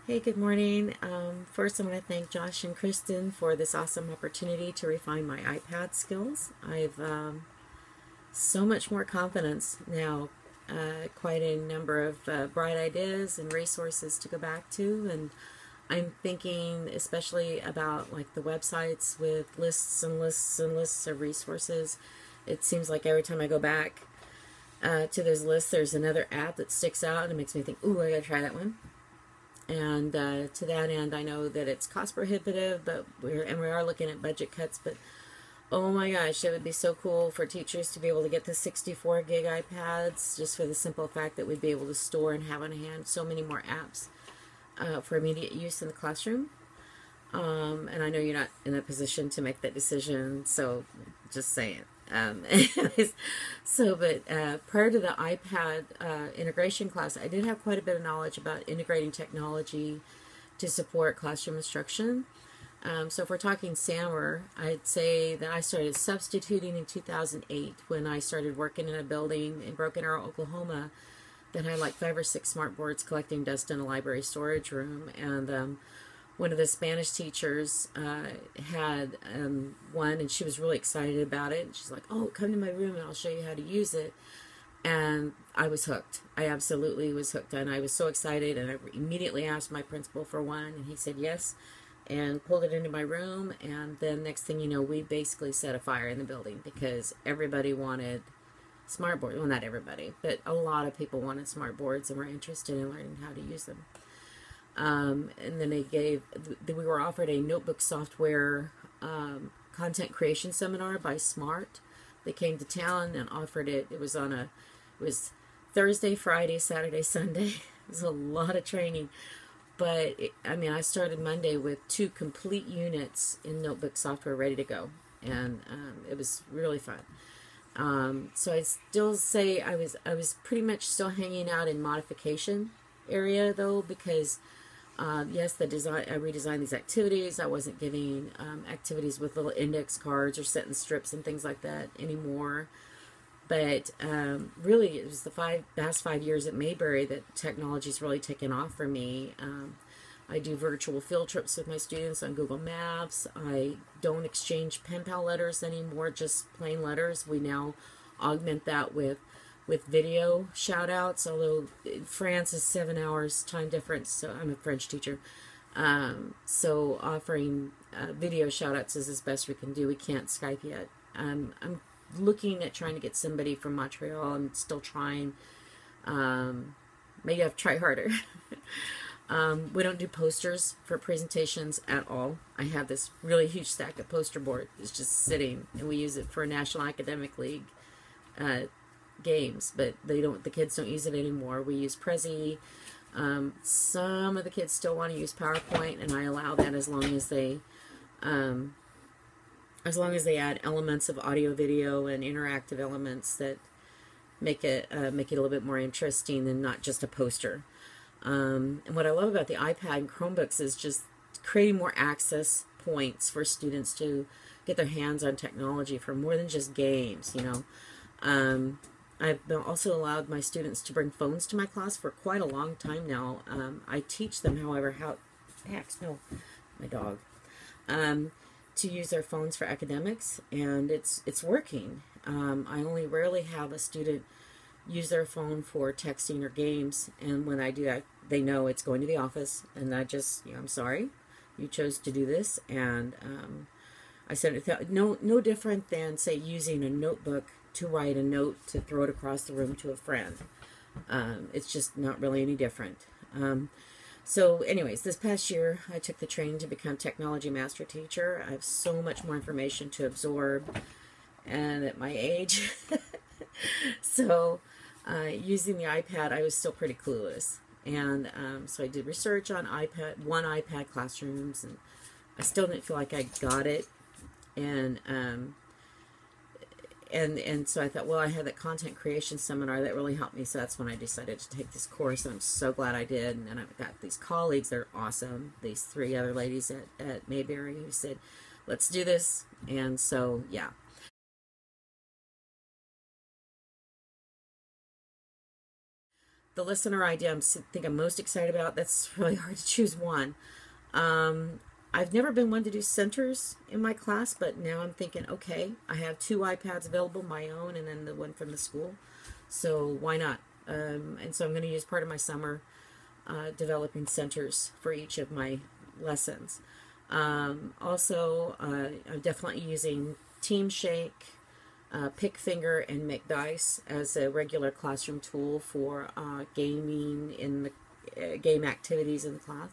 Hey, good morning. First, I want to thank Josh and Kristen for this awesome opportunity to refine my iPad skills. I've so much more confidence now, quite a number of bright ideas and resources to go back to. And I'm thinking especially about like the websites with lists and lists and lists of resources. It seems like every time I go back to those lists, there's another app that sticks out and it makes me think, ooh, I gotta try that one. And to that end, I know that it's cost prohibitive, but we are looking at budget cuts. But oh my gosh, it would be so cool for teachers to be able to get the 64 gig iPads, just for the simple fact that we'd be able to store and have on hand so many more apps for immediate use in the classroom. And I know you're not in a position to make that decision, so just saying. Anyways, but prior to the iPad integration class, I did have quite a bit of knowledge about integrating technology to support classroom instruction. So if we're talking SAMR, I'd say that I started substituting in 2008 when I started working in a building in Broken Arrow, Oklahoma that had like 5 or 6 smart boards collecting dust in a library storage room. And one of the Spanish teachers had one, and she was really excited about it. And she's like, oh, come to my room and I'll show you how to use it. And I was hooked. I absolutely was hooked. And I was so excited. And I immediately asked my principal for one. And he said yes, and pulled it into my room. And then next thing you know, we basically set a fire in the building because everybody wanted smart boards. Well, not everybody, but a lot of people wanted smart boards and were interested in learning how to use them. And then we were offered a notebook software content creation seminar by Smart. They came to town and offered it. It was Thursday, Friday, Saturday, Sunday. It was a lot of training. But, I started Monday with 2 complete units in notebook software ready to go. And it was really fun. So I still say I was pretty much still hanging out in modification area, though, because yes, I redesigned these activities. I wasn't giving activities with little index cards or sentence strips and things like that anymore. But really, it was the past 5 years at Mayberry that technology's really taken off for me. I do virtual field trips with my students on Google Maps. I don't exchange pen pal letters anymore, just plain letters. We now augment that with video shout outs, although France is 7 hours time difference, so I'm a French teacher. So offering video shout outs is as best we can do. We can't Skype yet. I'm looking at trying to get somebody from Montreal. I'm still trying. Maybe I have to try harder. We don't do posters for presentations at all. I have this really huge stack of poster board. It's just sitting, and we use it for National Academic League games, but the kids don't use it anymore. We use Prezi. Some of the kids still want to use PowerPoint, and I allow that as long as they add elements of audio, video, and interactive elements that make it a little bit more interesting than not just a poster. And what I love about the iPad and Chromebooks is just creating more access points for students to get their hands on technology for more than just games, I've also allowed my students to bring phones to my class for quite a long time now. I teach them, however, my dog, to use their phones for academics, and it's working. I only rarely have a student use their phone for texting or games, and when I do that, they know it's going to the office, and I just, I'm sorry, you chose to do this, and I said no different than, say, using a notebook to write a note to throw it across the room to a friend. It's just not really any different. So anyways, this past year I took the training to become technology master teacher. I have so much more information to absorb, and at my age, so using the iPad, I was still pretty clueless. And so I did research on iPad classrooms, and I still didn't feel like I got it. And so I thought, well, I had that content creation seminar that really helped me, so that's when I decided to take this course, and I'm so glad I did. And then I've got these colleagues that are awesome, these 3 other ladies at Mayberry who said, let's do this. And so, yeah. the listener idea think I'm most excited about. That's really hard to choose one. I've never been one to do centers in my class, but now I'm thinking, okay, I have 2 iPads available, my own and then the one from the school. So why not? And so I'm going to use part of my summer developing centers for each of my lessons. Also, I'm definitely using Team Shake, Pick Finger, and Make Dice as a regular classroom tool for gaming in the game activities in the class.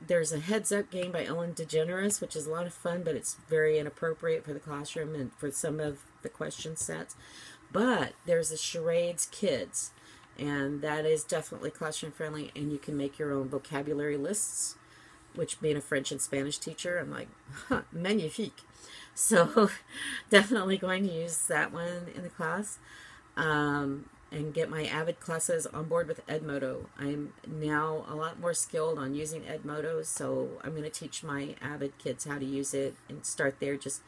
There's a Heads Up game by Ellen DeGeneres, which is a lot of fun, but it's very inappropriate for the classroom and for some of the question sets. But there's a Charades Kids, and that is definitely classroom friendly, and you can make your own vocabulary lists, which, being a French and Spanish teacher, I'm like, huh, magnifique. So definitely going to use that one in the class. And get my Avid classes on board with Edmodo. I'm now a lot more skilled on using Edmodo, so I'm going to teach my Avid kids how to use it and start there. Just,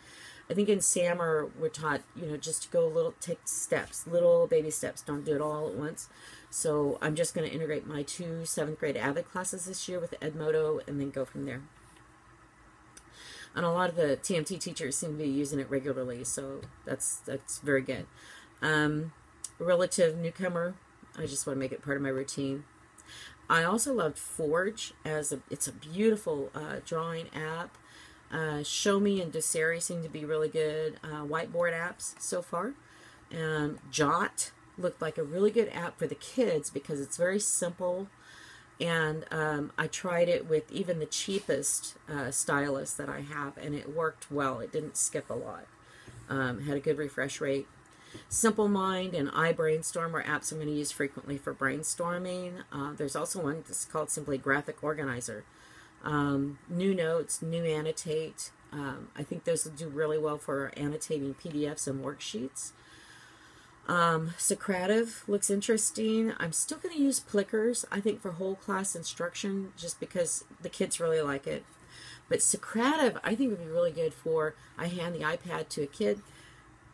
I think in SAMR we're taught, just to go take steps, little baby steps. Don't do it all at once. So I'm just going to integrate my 2 7th grade Avid classes this year with Edmodo and then go from there. And a lot of the TMT teachers seem to be using it regularly, so that's very good. Relative newcomer, I just want to make it part of my routine. I also loved Forge it's a beautiful drawing app. Show Me and Doceri seem to be really good whiteboard apps so far. Jot looked like a really good app for the kids because it's very simple, and I tried it with even the cheapest stylus that I have, and it worked well. It didn't skip a lot. Had a good refresh rate. Simple Mind and iBrainstorm are apps I'm going to use frequently for brainstorming. There's also one that's called simply Graphic Organizer. New Notes, New Annotate. I think those will do really well for annotating PDFs and worksheets. Socrative looks interesting. I'm still going to use Plickers, I think, for whole class instruction, just because the kids really like it. But Socrative, I think, would be really good for, I hand the iPad to a kid.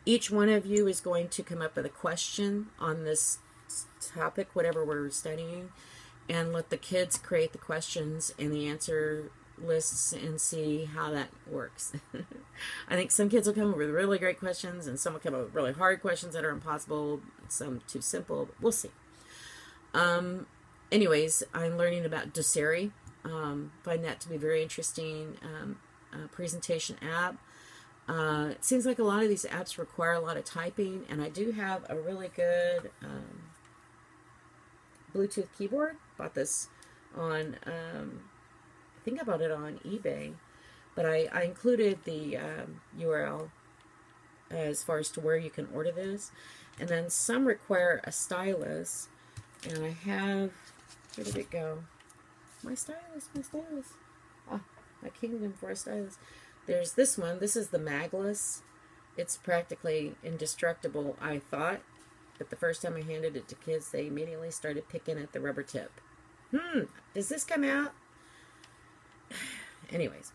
Each one of you is going to come up with a question on this topic, whatever we're studying, and let the kids create the questions and the answer lists and see how that works. I think some kids will come up with really great questions, and some will come up with really hard questions that are impossible, some too simple. We'll see. Anyways, I'm learning about Doceri. Find that to be very interesting. Presentation app. It seems like a lot of these apps require a lot of typing, and I do have a really good Bluetooth keyboard. Bought this on, I think I bought it on eBay, but I included the URL as far as to where you can order this. And then some require a stylus, and I have, where did it go? My stylus. Ah, I came in for a stylus. There's this one. This is the Magless. It's practically indestructible, I thought. But the first time I handed it to kids, they immediately started picking at the rubber tip. Does this come out? Anyways,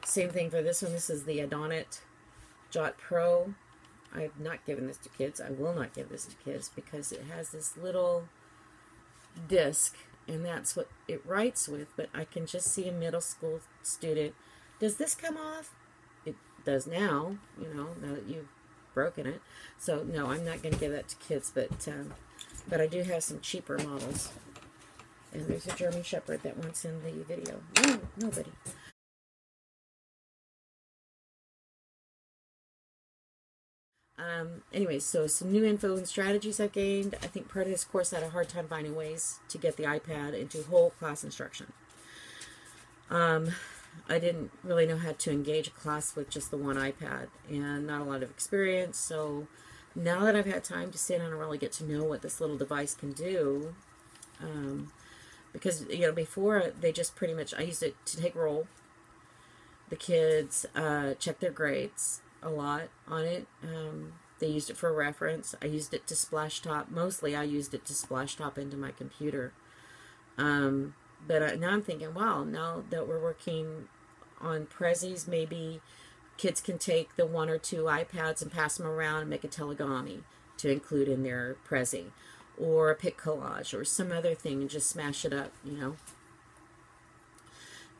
same thing for this one. This is the Adonit Jot Pro. I have not given this to kids. I will not give this to kids because it has this little disc, and that's what it writes with. But I can just see a middle school student. Does this come off? It does now, now that you've broken it. So no, I'm not going to give that to kids, but I do have some cheaper models. And there's a German Shepherd that wants in the video. No, nobody. Anyways, so some new info and strategies I've gained. I think part of this course I had a hard time finding ways to get the iPad into whole class instruction. I didn't really know how to engage a class with just the one iPad, and not a lot of experience. So now that I've had time to sit down and really get to know what this little device can do, because before they just pretty much, I used it to take roll. The kids check their grades a lot on it. They used it for reference. I used it to splash top. Mostly I used it to splash top into my computer. But now I'm thinking, wow, now that we're working on Prezzies, maybe kids can take the 1 or 2 iPads and pass them around and make a telegami to include in their Prezi. or a pic collage or some other thing and just smash it up, you know.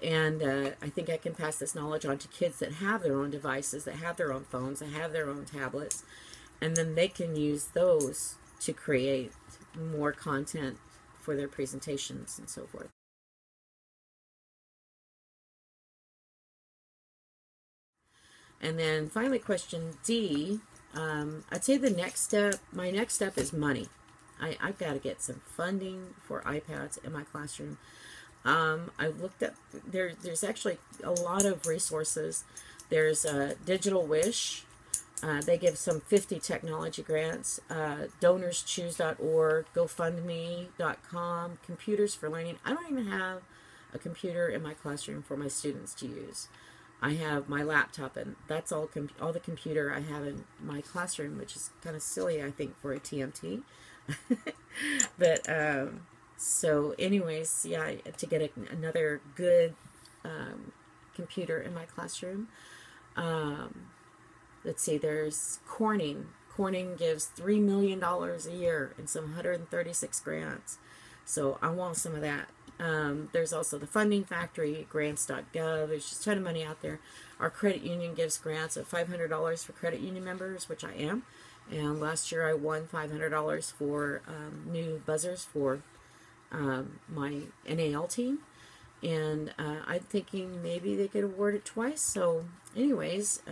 And I think I can pass this knowledge on to kids that have their own devices, that have their own phones, that have their own tablets, and then they can use those to create more content for their presentations and so forth. And then finally, question D, I'd say my next step is money. I've got to get some funding for iPads in my classroom. I've looked up, there's actually a lot of resources. There's Digital Wish. They give some 50 technology grants. DonorsChoose.org, GoFundMe.com, Computers for Learning. I don't even have a computer in my classroom for my students to use. I have my laptop, and that's all the computer I have in my classroom, which is kind of silly, I think, for a TMT. But so anyways, yeah, to get another good computer in my classroom. Let's see, there's Corning. Corning gives $3 million a year and some 136 grants. So I want some of that. There's also the Funding Factory, grants.gov. There's just a ton of money out there. Our credit union gives grants of $500 for credit union members, which I am. And last year I won $500 for new buzzers for my NAL team. And I'm thinking maybe they could award it twice. So anyways,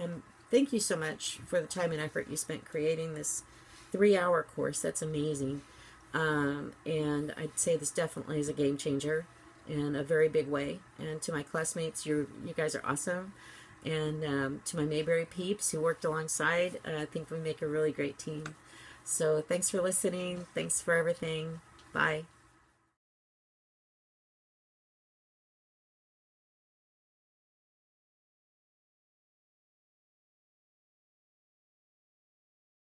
thank you so much for the time and effort you spent creating this 3-hour course. That's amazing. And I'd say this definitely is a game changer in a very big way. And to my classmates, you guys are awesome. And to my Mayberry peeps who worked alongside, I think we make a really great team. So thanks for listening. Thanks for everything. Bye.